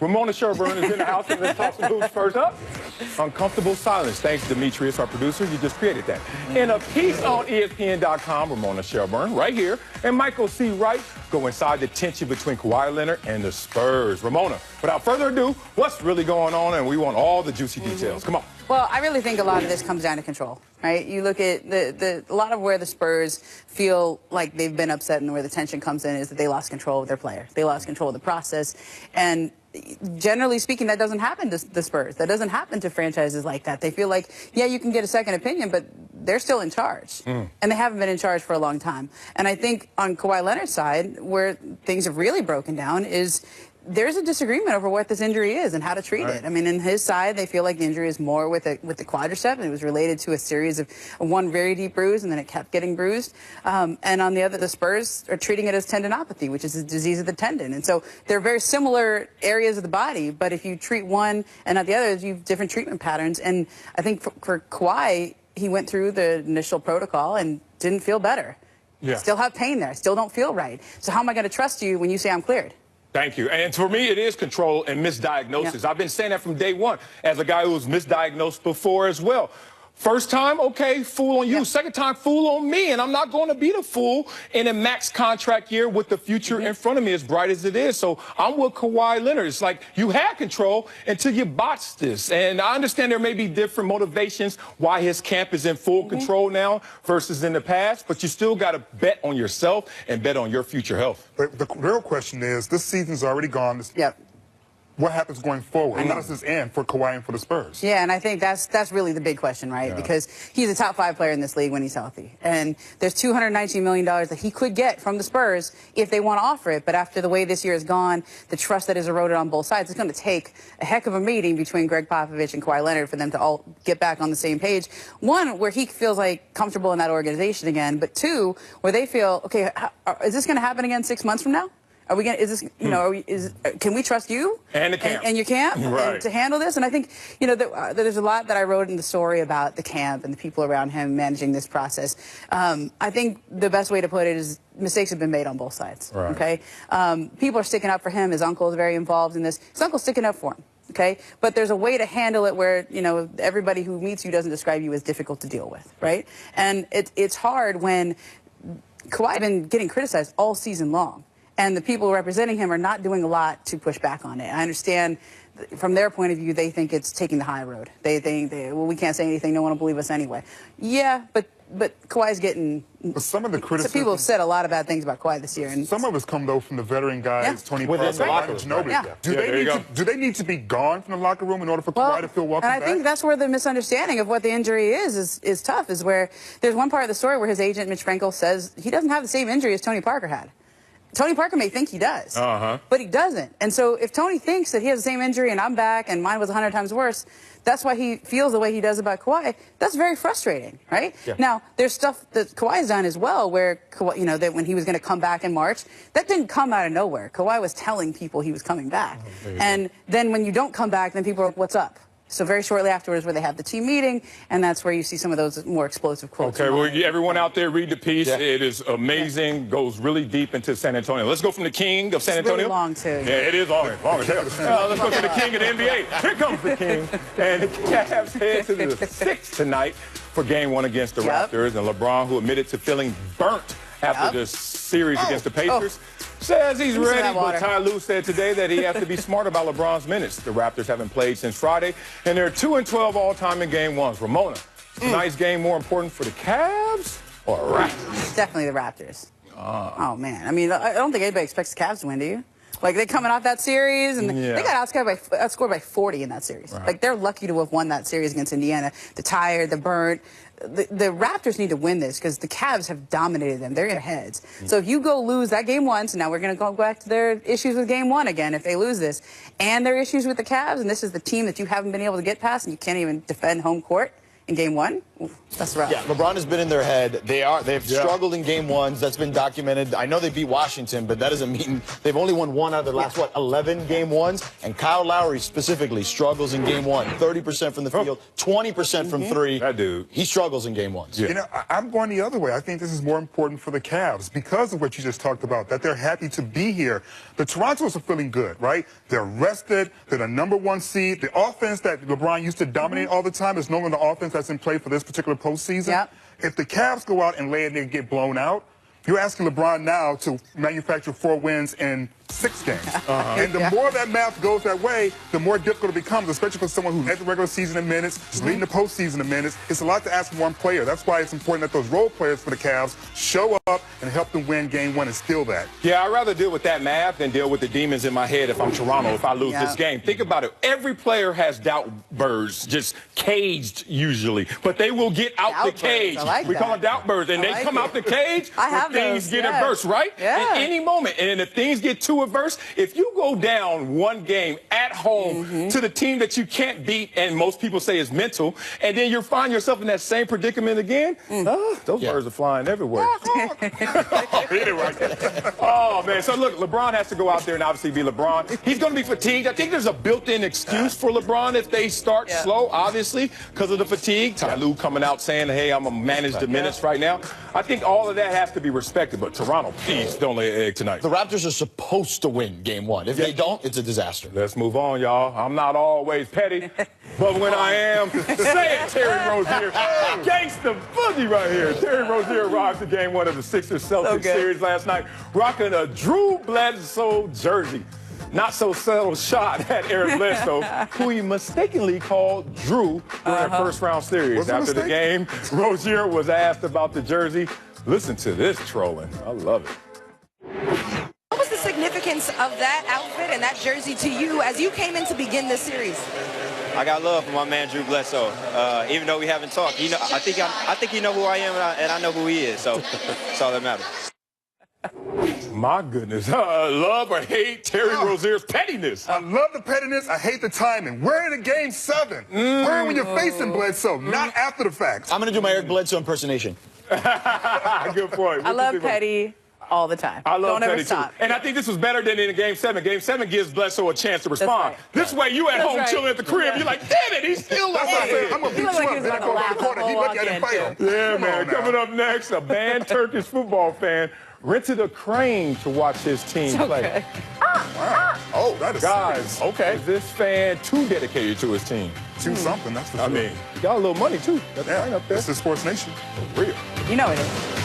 Ramona Sherburne is in the house and let's talk some hoops. First up, uncomfortable silence. Thanks, Demetrius, our producer. You just created that. In a piece on ESPN.com, Ramona Sherburne, right here, and Michael C. Wright go inside the tension between Kawhi Leonard and the Spurs. Ramona, without further ado, what's really going on? And we want all the juicy details. Come on. Well, I really think a lot of this comes down to control, right? You look at a lot of where the Spurs feel like they've been upset and where the tension comes in is that they lost control of their player. They lost control of the process. And generally speaking, that doesn't happen to the Spurs. That doesn't happen to franchises like that. They feel like, yeah, you can get a second opinion, but they're still in charge. And they haven't been in charge for a long time. And I think on Kawhi Leonard's side, where things have really broken down is there's a disagreement over what this injury is and how to treat it. I mean, in his side, they feel like the injury is more with the quadricep, and it was related to a series of one very deep bruise, and then it kept getting bruised. And on the other, the Spurs are treating it as tendinopathy, which is a disease of the tendon. And so they're very similar areas of the body, but if you treat one and not the other, you have different treatment patterns. And I think for Kawhi, he went through the initial protocol and didn't feel better. Yeah. Still have pain there, still don't feel right. So how am I going to trust you when you say I'm cleared? Thank you. And for me, it is control and misdiagnosis. I've been saying that from day one as a guy who was misdiagnosed before as well. First time, okay, fool on you. Second time, fool on me. And I'm not going to be the fool in a max contract year with the future in front of me as bright as it is. So I'm with Kawhi Leonard. It's like you had control until you botched this. And I understand there may be different motivations why his camp is in full control now versus in the past, but you still got to bet on yourself and bet on your future health. But the real question is, this season's already gone. What happens going forward? How does this end for Kawhi and for the Spurs? Yeah, and I think that's really the big question, right? Because he's a top 5 player in this league when he's healthy. And there's $219 million that he could get from the Spurs if they want to offer it. But after the way this year has gone, the trust that is eroded on both sides, it's going to take a heck of a meeting between Greg Popovich and Kawhi Leonard for them to all get back on the same page. One, where he feels like comfortable in that organization again. But two, where they feel, okay, is this going to happen again 6 months from now? Are we going? Is this? You know? Can we trust you and the camp and your camp and to handle this? And I think there's a lot that I wrote in the story about the camp and the people around him managing this process. I think the best way to put it is mistakes have been made on both sides. Okay, people are sticking up for him. His uncle is very involved in this. His uncle's sticking up for him. Okay, but there's a way to handle it where everybody who meets you doesn't describe you as difficult to deal with, right? And it's hard when Kawhi has been getting criticized all season long. And the people representing him are not doing a lot to push back on it. I understand from their point of view, they think it's taking the high road. They think, well, we can't say anything. No one will believe us anyway. Yeah, but Kawhi's getting... But some of the criticism... People have said a lot of bad things about Kawhi this year. And some of us come, though, from the veteran guys, Tony Parker, Ginobili. Do they need to be gone from the locker room in order for Kawhi to feel welcome back? And I think that's where the misunderstanding of what the injury is tough, is where there's one part of the story where his agent, Mitch Frankel, says he doesn't have the same injury as Tony Parker had. Tony Parker may think he does, but he doesn't. And so if Tony thinks that he has the same injury and I'm back and mine was 100 times worse, that's why he feels the way he does about Kawhi. That's very frustrating, right? Now, there's stuff that Kawhi's done as well where, Kawhi, that when he was going to come back in March, that didn't come out of nowhere. Kawhi was telling people he was coming back. And then when you don't come back, then people are, what's up? So very shortly afterwards where they have the team meeting, and that's where you see some of those more explosive quotes. Okay, well, everyone out there, read the piece. It is amazing, goes really deep into San Antonio. Let's go from the king of San Antonio. It's really long, too. Yeah, it is long as hell. Let's go to the king of the NBA. Here comes the king. And the Cavs head to the 6th tonight for Game 1 against the Raptors. And LeBron, who admitted to feeling burnt after the series against the Pacers, says he's ready, but Ty Lue said today that he has to be smart about LeBron's minutes. The Raptors haven't played since Friday, and they're 2-12 all-time in Game 1s. Ramona, tonight's game more important for the Cavs or Raptors? Definitely the Raptors. Oh, man. I mean, I don't think anybody expects the Cavs to win, do you? Like, they're coming off that series, and they got outscored by 40 in that series. Like, they're lucky to have won that series against Indiana. The tired, the burnt. The Raptors need to win this because the Cavs have dominated them. They're in their heads. So if you go lose that Game 1, so now we're going to go back to their issues with Game 1 again if they lose this, and their issues with the Cavs, and this is the team that you haven't been able to get past, and you can't even defend home court, in game one, oof, that's rough. Yeah, LeBron has been in their head. They've struggled in game ones. That's been documented. I know they beat Washington, but that doesn't mean they've only won one out of their last, 11 game ones? And Kyle Lowry specifically struggles in game one. 30% from the field, 20% from three. That dude. He struggles in game ones. You know, I'm going the other way. I think this is more important for the Cavs because of what you just talked about, that they're happy to be here. The Torontos are feeling good, right? They're rested. They're the #1 seed. The offense that LeBron used to dominate all the time is no longer the offense that's in play for this particular postseason. Yep. If the Cavs go out and lay it and get blown out, you're asking LeBron now to manufacture 4 wins in 6 games. And the more that math goes that way, the more difficult it becomes, especially for someone who led the regular season in minutes, is leading the postseason in minutes. It's a lot to ask from one player. That's why it's important that those role players for the Cavs show up and help them win game one and steal that. Yeah, I'd rather deal with that math than deal with the demons in my head if I'm Toronto, if I lose this game. Think about it. Every player has doubt birds, just caged usually, but they will get out the cage. We call them doubt birds, and they come out the cage when things get adverse, right? Yeah. At any moment. And if things get too adverse, if you go down one game at home to the team that you can't beat, and most people say is mental, and then you find yourself in that same predicament again, those birds are flying everywhere. Oh, man. So, look, LeBron has to go out there and obviously be LeBron. He's going to be fatigued. I think there's a built-in excuse for LeBron if they start slow, obviously, because of the fatigue. Ty Lue coming out saying, hey, I'm going to manage the minutes right now. I think all of that has to be respected. But Toronto, please don't lay an egg tonight. The Raptors are supposed to win game one. If they don't, it's a disaster. Let's move on, y'all. I'm not always petty, but when I am, say it, Terry Rozier. Gangsta boogie right here. Terry Rozier arrived to game one of the Sixers Celtics series last night, rocking a Drew Bledsoe jersey. Not so subtle shot at Eric Bledsoe, who he mistakenly called Drew during the first-round series. After the game, Rozier was asked about the jersey. Listen to this trolling. I love it. What was the significance of that outfit and that jersey to you as you came in to begin this series? I got love for my man Drew Bledsoe. Even though we haven't talked, you know, I think he know who I am and I know who he is. So that's all that matters. My goodness. Love or hate Terry Rozier's pettiness. I love the pettiness. I hate the timing. We're in a game 7. We're when you're facing Bledsoe, not after the fact. I'm going to do my Eric Bledsoe impersonation. Good point. I love petty all the time. I love Don't ever petty, stop. too. And I think this was better than in Game 7. Game 7 gives Bledsoe a chance to respond. Right. This way, you at home chilling at the crib, you're like, damn it, he's still up there. I'm going to beat you like up. he was Then I about go to to the corner. He laugh look at him the whole fail. Yeah, man. Coming up next, a banned Turkish football fan rented a crane to watch his team play. Oh, that is Guys, serious. okay. Is this fan too dedicated to his team? Do something, that's for sure. I mean, he got a little money, too. Got the crane up there. This is Sports Nation. For real. You know it is.